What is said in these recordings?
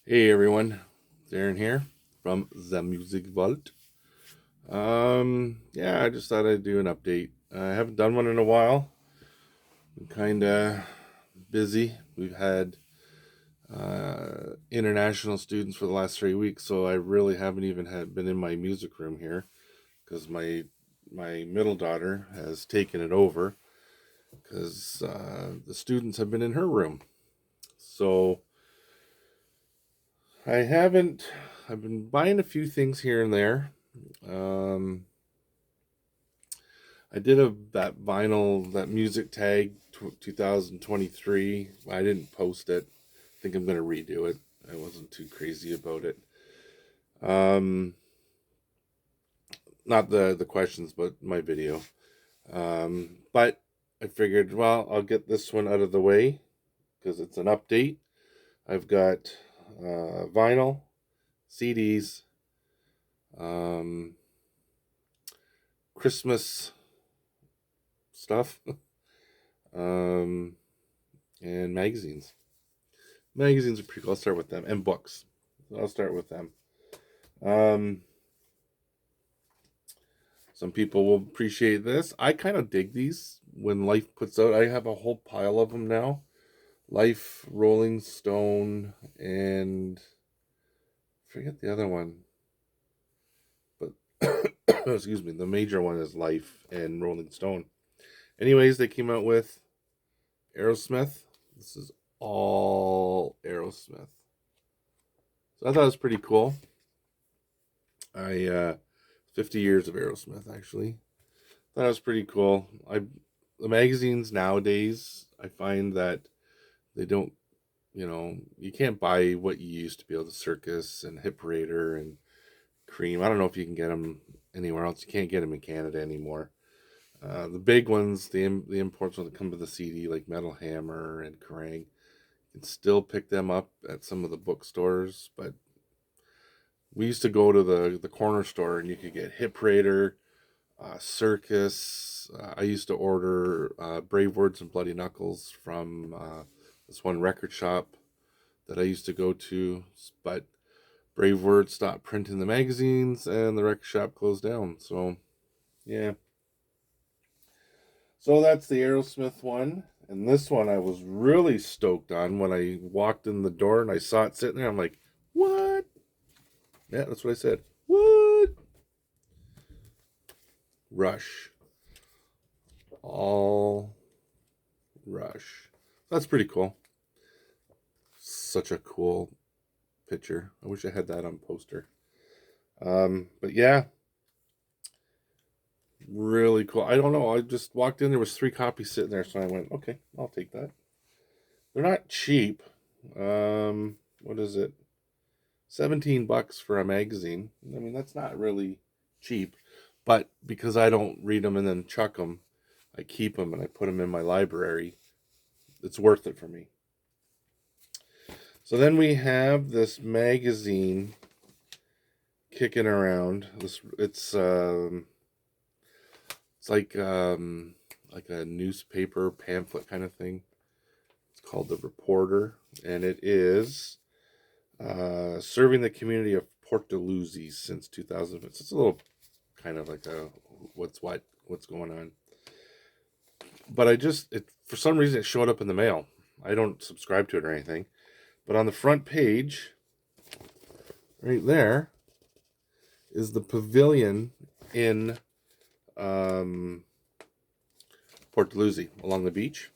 Hey everyone, Darren here from the Music Vault. Yeah, I just thought I'd do an update. I haven't done one in a while. Been kind of busy. We've had international students for the last 3 weeks, so I really haven't even had been in my music room here because my middle daughter has taken it over because the students have been in her room. So I haven't. I've been buying a few things here and there. Um, I did that vinyl, that music tag 2023. I didn't post it. I think I'm going to redo it. I wasn't too crazy about it. Um, Not the questions, but my video. But I figured, well, I'll get this one out of the way because it's an update. I've got vinyl, CDs, um, Christmas stuff, um, and magazines. Magazines are pretty cool. I'll start with them, and books. I'll start with them. Um, some people will appreciate this. I kind of dig these when Life puts out. I have a whole pile of them now. Life, Rolling Stone, and I forget the other one, but excuse me. The major one is Life and Rolling Stone. Anyways, they came out with Aerosmith. This is all Aerosmith. So I thought it was pretty cool. I 50 years of Aerosmith actually. Thought it was pretty cool. The magazines nowadays, I find that they don't, you can't buy what you used to be able to. Circus and Hip Parade and Cream. I don't know if you can get them anywhere else. You can't get them in Canada anymore. The big ones, the imports when they come to the CD, like Metal Hammer and Kerrang, you can still pick them up at some of the bookstores. But we used to go to the corner store and you could get Hip Parade, Circus. I used to order Brave Words and Bloody Knuckles from this one record shop that I used to go to, but Brave Words stopped printing the magazines and the record shop closed down. So, yeah. So that's the Aerosmith one. And this one I was really stoked on when I walked in the door and I saw it sitting there. I'm like, what? Yeah, that's what I said. What? Rush. All Rush. That's pretty cool. Such a cool picture. I wish I had that on poster. But yeah, really cool. I don't know. I just walked in. There was 3 copies sitting there, so I went, okay, I'll take that. They're not cheap. What is it? $17 for a magazine. I mean, that's not really cheap, but because I don't read them and then chuck them, I keep them and I put them in my library. It's worth it for me. So then we have this magazine kicking around. It's like a newspaper pamphlet kind of thing. It's called The Reporter, and it is serving the community of Port Dalhousie since 2000. So it's a little kind of like a what's going on. But for some reason it showed up in the mail. I don't subscribe to it or anything, but on the front page, right there, is the pavilion in um, Port Dalhousie along the beach,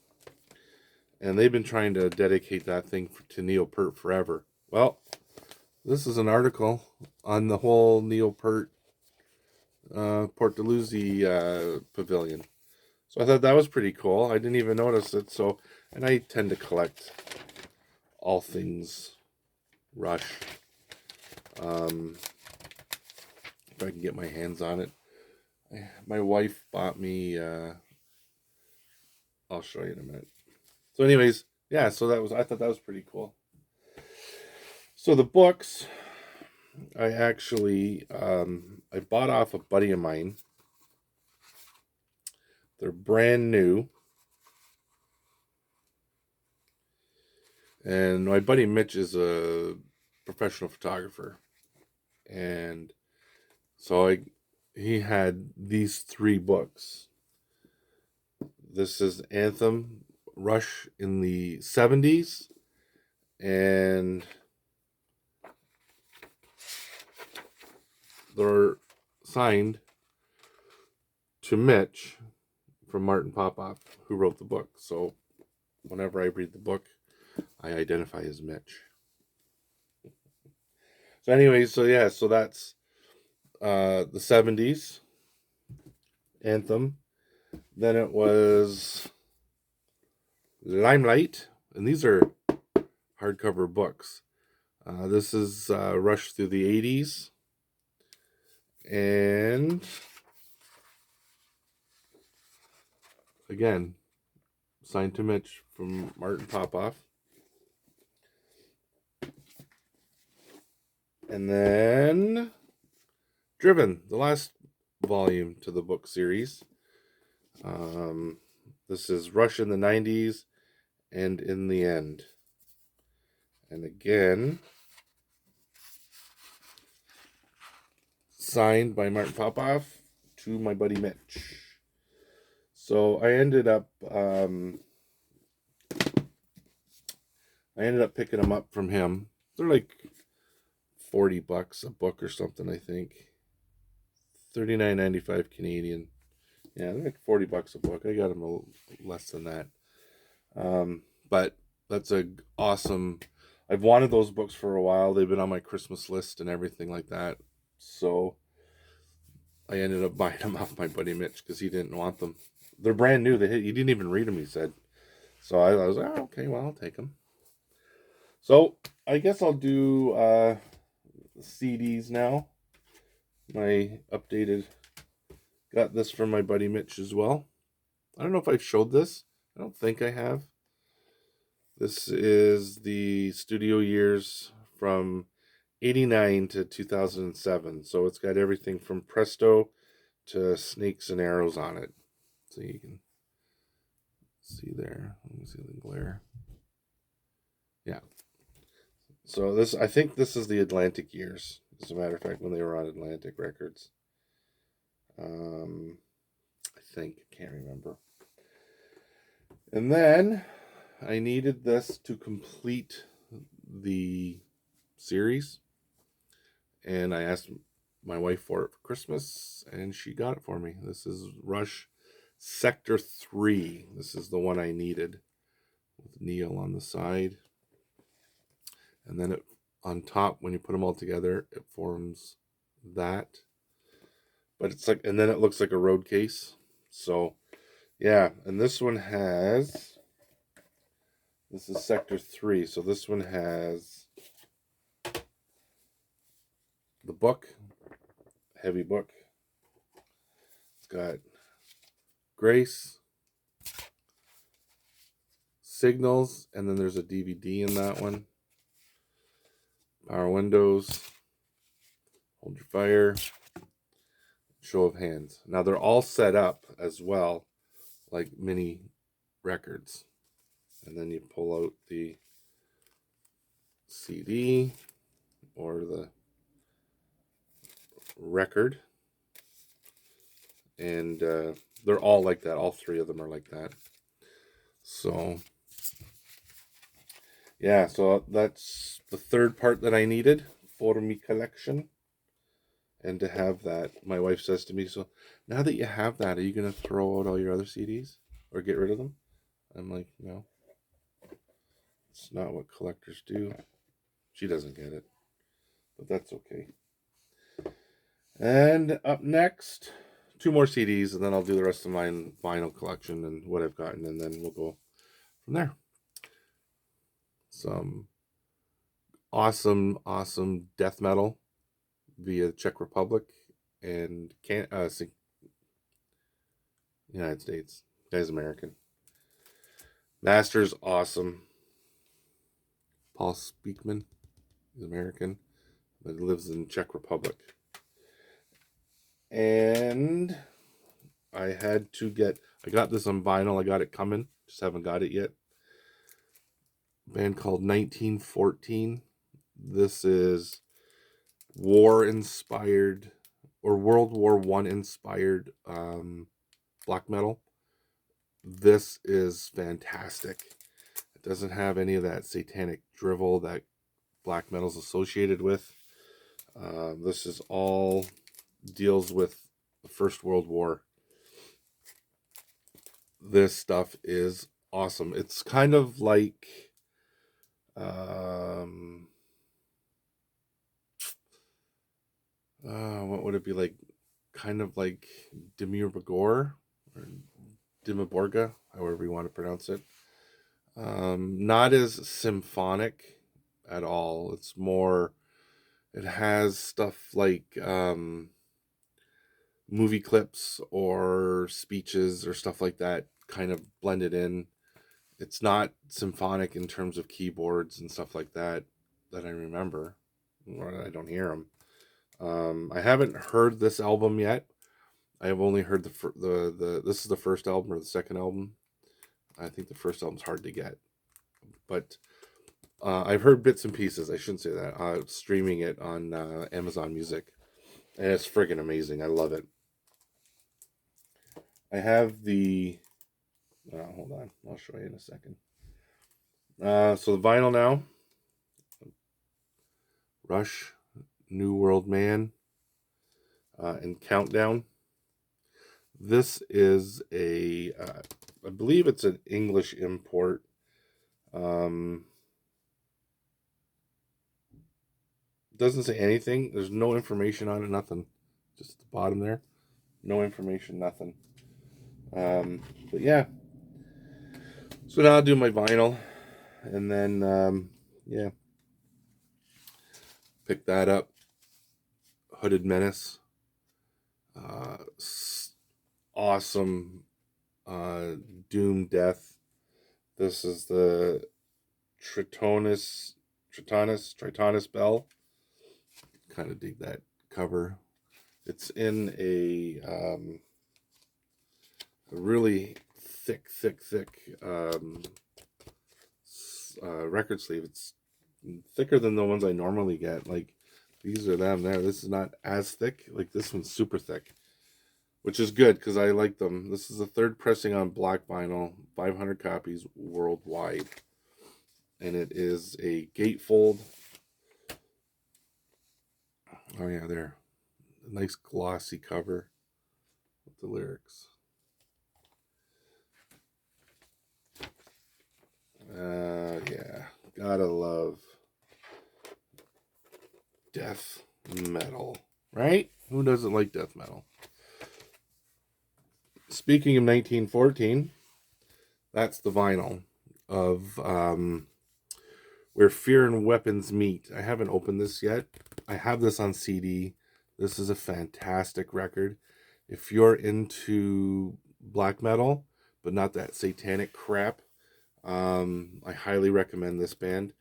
and they've been trying to dedicate that thing to Neil Peart forever. Well, this is an article on the whole Neil Peart Port Dalhousie pavilion. So I thought that was pretty cool. I didn't even notice it. So, and I tend to collect all things Rush. Um, if I can get my hands on it. My wife bought me. I'll show you in a minute. So, anyways, yeah. So I thought that was pretty cool. So the books, I bought off a buddy of mine. They're brand new, and my buddy Mitch is a professional photographer, and so he had these 3 books. This is Anthem, Rush in the 70s, and they're signed to Mitch from Martin Popoff, who wrote the book. So whenever I read the book, I identify as Mitch. So anyways, so that's the 70s Anthem. Then it was Limelight, and these are hardcover books. This is Rush through the 80s, and again, signed to Mitch from Martin Popoff. And then Driven, the last volume to the book series. This is Rush in the 90s and In the End. And again, signed by Martin Popoff to my buddy Mitch. So I ended up picking them up from him. They're like $40 a book or something, I think. $39.95 Canadian. Yeah, they're like $40 a book. I got them a less than that. But that's a awesome. I've wanted those books for a while. They've been on my Christmas list and everything like that. So I ended up buying them off my buddy Mitch because he didn't want them. They're brand new. He didn't even read them, he said. So I was like, oh, okay, well, I'll take them. So I guess I'll do CDs now. My updated, got this from my buddy Mitch as well. I don't know if I've showed this. I don't think I have. This is the studio years from 89 to 2007. So it's got everything from Presto to Snakes and Arrows on it. So you can see there. Let me see the glare. Yeah. So this, I think this is the Atlantic years. As a matter of fact, when they were on Atlantic Records. I think, I can't remember. And then I needed this to complete the series. And I asked my wife for it for Christmas, and she got it for me. This is Rush Sector 3. This is the one I needed with Neil on the side. And then on top, when you put them all together, it forms that. But it's like, and then it looks like a road case. So, yeah. And this one has, this is Sector 3. So this one has the book, heavy book. It's got Grace, Signals, and then there's a DVD in that one. Power Windows, Hold Your Fire, Show of Hands. Now they're all set up as well, like mini records. And then you pull out the CD or the record. And they're all like that. All 3 of them are like that. So, yeah, so that's the third part that I needed for me collection. And to have that, my wife says to me, so now that you have that, are you going to throw out all your other CDs or get rid of them? I'm like, no. It's not what collectors do. She doesn't get it. But that's okay. And up next, 2 more CDs, and then I'll do the rest of my vinyl collection and what I've gotten, and then we'll go from there. Some awesome death metal via Czech Republic and United States. Guy's American. Masters, awesome. Paul Speakman is American, but lives in Czech Republic. And I got this on vinyl. I got it coming. Just haven't got it yet. A band called 1914. This is war-inspired or World War One inspired black metal. This is fantastic. It doesn't have any of that satanic drivel that black metal's associated with. This is all deals with the First World War. This stuff is awesome. It's kind of like what would it be like? Kind of like Dimmu Borgir or Dimmu Borgir, however you want to pronounce it. Not as symphonic at all. It's more. It has stuff like movie clips or speeches or stuff like that kind of blended in. It's not symphonic in terms of keyboards and stuff like that I remember, or I don't hear them. I haven't heard this album yet. I have only heard the this is the first album or the second album. I think the first album's hard to get, but I've heard bits and pieces. I shouldn't say that. Streaming it on Amazon Music, and it's friggin' amazing. I love it. I have the. Hold on, I'll show you in a second. So the vinyl now. Rush, New World Man, and Countdown. This is I believe it's an English import. Doesn't say anything. There's no information on it. Nothing. Just at the bottom there. No information. Nothing. But yeah. So now I'll do my vinyl, and then yeah, pick that up. Hooded Menace. Awesome. Doom Death. This is the Tritonus Bell. Kind of dig that cover. It's in a really thick record sleeve. It's thicker than the ones I normally get. Like these are them there. This is not as thick. Like this one's super thick, which is good because I like them. This is the third pressing on black vinyl, 500 copies worldwide, and it is a gatefold. Oh yeah, there. A nice glossy cover with the lyrics. Yeah, gotta love death metal, right? Who doesn't like death metal? Speaking of 1914, that's the vinyl of Where Fear and Weapons Meet. I haven't opened this yet. I have this on CD. This is a fantastic record. If you're into black metal, but not that satanic crap, I highly recommend this band.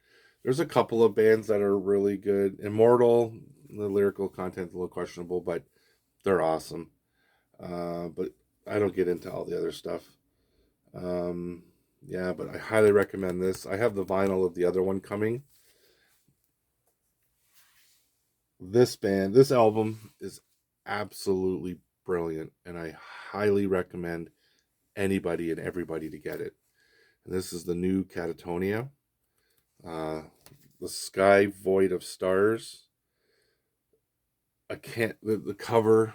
There's a couple of bands that are really good. Immortal, the lyrical content's a little questionable, but they're awesome. But I don't get into all the other stuff. Yeah, but I highly recommend this. I have the vinyl of the other one coming. This album is absolutely brilliant, and I highly recommend anybody and everybody to get it. And this is the new Catatonia. The Sky Void of Stars. I can't, the cover,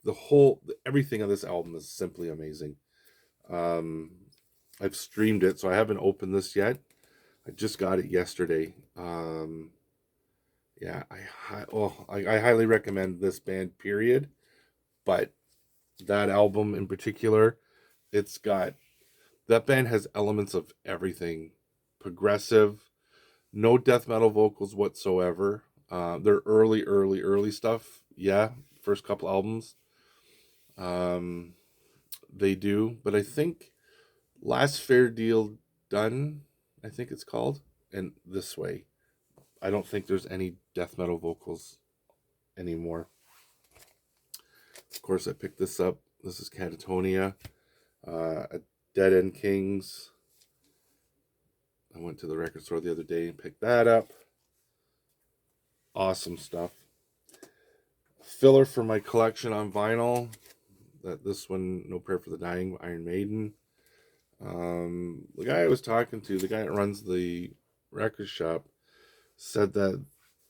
the whole, everything on this album is simply amazing. I've streamed it, so I haven't opened this yet. I just got it yesterday. Yeah, I highly recommend this band, period. But that album in particular, it's got, that band has elements of everything. Progressive, no death metal vocals whatsoever. Their early stuff, yeah, first couple albums, they do. But I think Last Fair Deal Done, I think it's called, and This Way, I don't think there's any death metal vocals anymore. Of course, I picked this up. This is Catatonia, a Dead End Kings. I went to the record store the other day and picked that up. awesome stuff. Filler for my collection on vinyl. This one, No Prayer for the Dying, Iron Maiden. The guy I was talking to, the guy that runs the record shop, said that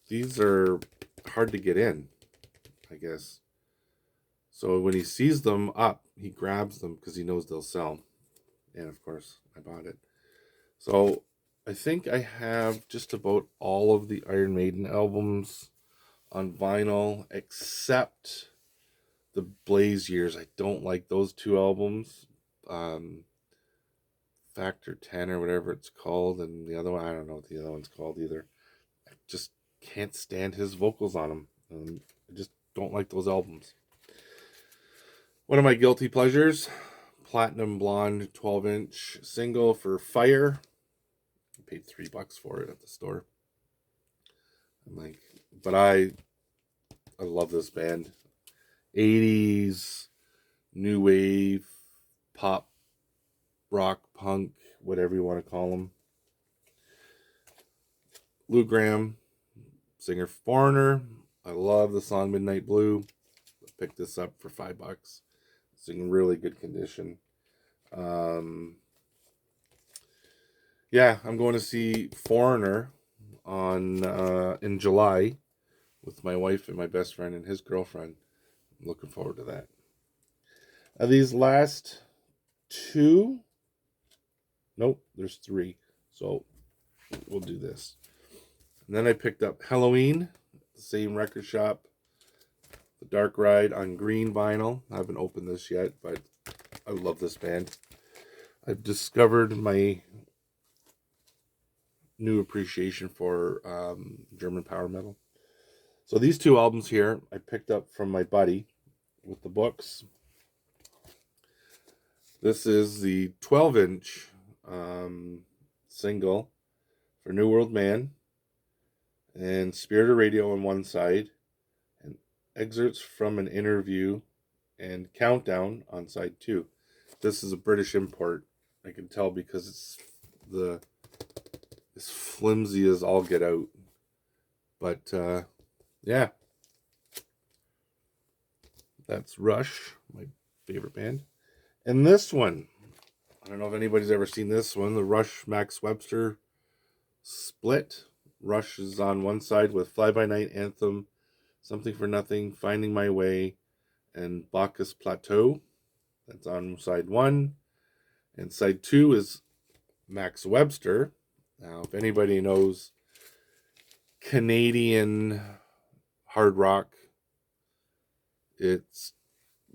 these are hard to get in, I guess. So when he sees them up, he grabs them because he knows they'll sell. And of course, I bought it. So I think I have just about all of the Iron Maiden albums on vinyl, except the Blaze Years. I don't like those two albums. Factor 10 or whatever it's called, and the other one, I don't know what the other one's called either. I just can't stand his vocals on them. I just don't like those albums. One of my guilty pleasures, Platinum Blonde 12-inch single for Fire. I paid $3 for it at the store. I'm like, but I love this band. 80s, new wave, pop, rock, punk, whatever you want to call them. Lou Gramm, singer Foreigner. I love the song Midnight Blue. I picked this up for $5. It's in really good condition. Yeah, I'm going to see Foreigner on in July with my wife and my best friend and his girlfriend. I'm looking forward to that. These last two, nope, there's three. So we'll do this. And then I picked up Halloween, the same record shop. The Dark Ride on green vinyl. I haven't opened this yet, but I love this band. I've discovered my new appreciation for German power metal. So these two albums here, I picked up from my buddy with the books. This is the 12-inch single for New World Man and Spirit of Radio on one side, and excerpts from an interview and Countdown on side 2. This is a British import. I can tell because it's as flimsy as all get out. But yeah, that's Rush, my favorite band. And this one, I don't know if anybody's ever seen this one, the Rush Max Webster split. Rush is on one side with Fly By Night, Anthem, Something for Nothing, Finding My Way, and Bacchus Plateau. That's on side 1. And side 2 is Max Webster. Now, if anybody knows Canadian hard rock, it's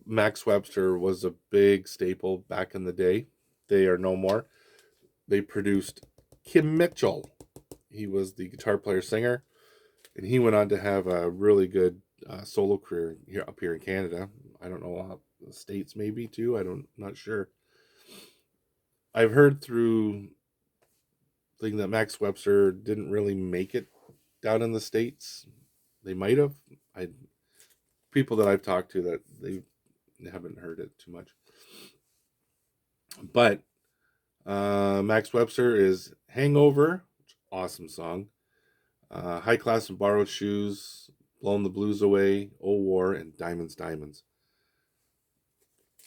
Max Webster was a big staple back in the day. They are no more. They produced Kim Mitchell. He was the guitar player singer, and he went on to have a really good solo career up here in Canada. I don't know, the States maybe too. Not sure. I've heard through thing that Max Webster didn't really make it down in the States. They might have. People that I've talked to that they haven't heard it too much. But Max Webster is Hangover, awesome song. High Class and Borrowed Shoes, Blown the Blues Away, Oh War, and Diamonds, Diamonds.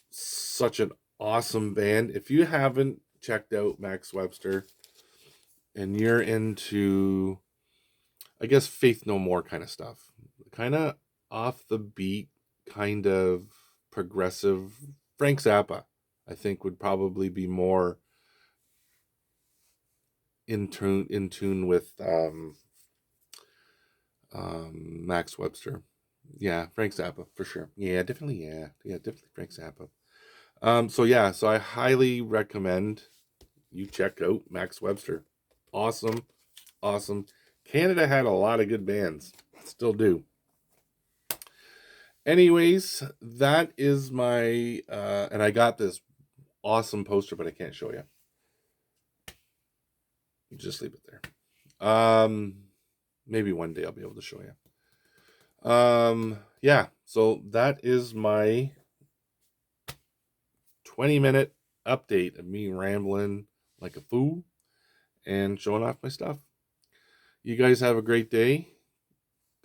Such an awesome band. If you haven't checked out Max Webster and you're into, I guess, Faith No More kind of stuff, kind of off the beat, kind of progressive, Frank Zappa, I think, would probably be more in tune with Max Webster. Yeah, Frank Zappa for sure. Yeah, definitely. Yeah, definitely Frank Zappa. So I highly recommend you check out Max Webster. Awesome. Canada had a lot of good bands. Still do. Anyways, that is my and I got this awesome poster, but I can't show you. Just leave it there. Maybe one day I'll be able to show you. Yeah, so that is my 20-minute update of me rambling like a fool and showing off my stuff. You guys have a great day.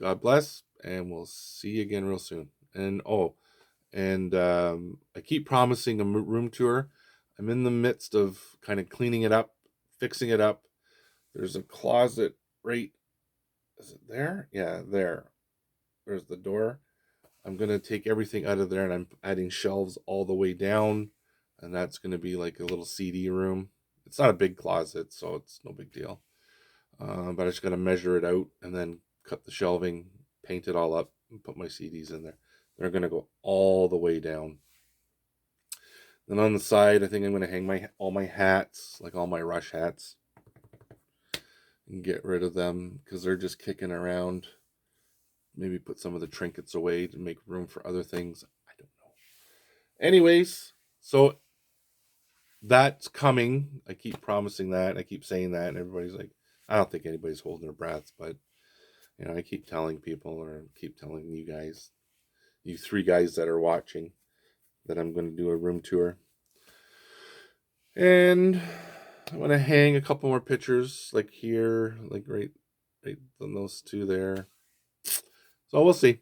God bless, and we'll see you again real soon. And I keep promising a room tour. I'm in the midst of kind of cleaning it up, fixing it up. There's a closet right. Is it there? Yeah, there. There's the door. I'm gonna take everything out of there, and I'm adding shelves all the way down, and that's gonna be like a little CD room. It's not a big closet, so it's no big deal. But I just gotta measure it out and then cut the shelving, paint it all up, and put my CDs in there. They're gonna go all the way down. Then on the side, I think I'm gonna hang all my hats, like all my Rush hats, and get rid of them because they're just kicking around. Maybe put some of the trinkets away to make room for other things. I don't know. Anyways, so that's coming. I keep promising that. I keep saying that, and everybody's like, I don't think anybody's holding their breath, but I keep telling people, or keep telling you guys, you three guys that are watching, that I'm going to do a room tour. And I'm going to hang a couple more pictures, like here, like right on those two there. So we'll see.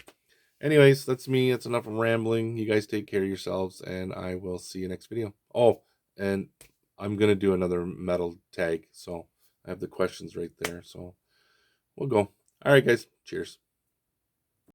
Anyways, that's me. It's enough of rambling. You guys take care of yourselves, and I will see you next video. Oh, and I'm going to do another metal tag, so I have the questions right there. So we'll go. All right, guys. Cheers.